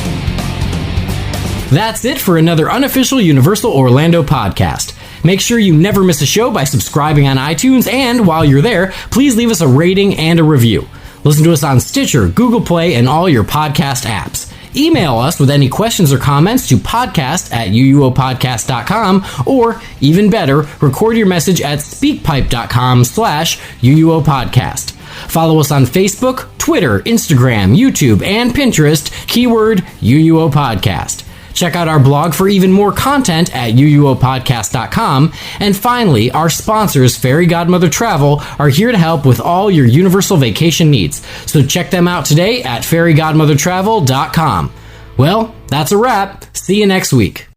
That's it for another unofficial Universal Orlando podcast. Make sure you never miss a show by subscribing on iTunes, and while you're there, please leave us a rating and a review. Listen to us on Stitcher, Google Play, and all your podcast apps. Email us with any questions or comments to podcast@uuopodcast.com, or even better, record your message at speakpipe.com/uuopodcast. Follow us on Facebook, Twitter, Instagram, YouTube, and Pinterest, keyword UUO Podcast. Check out our blog for even more content at uuopodcast.com. And finally, our sponsors, Fairy Godmother Travel, are here to help with all your Universal vacation needs. So check them out today at fairygodmothertravel.com. Well, that's a wrap. See you next week.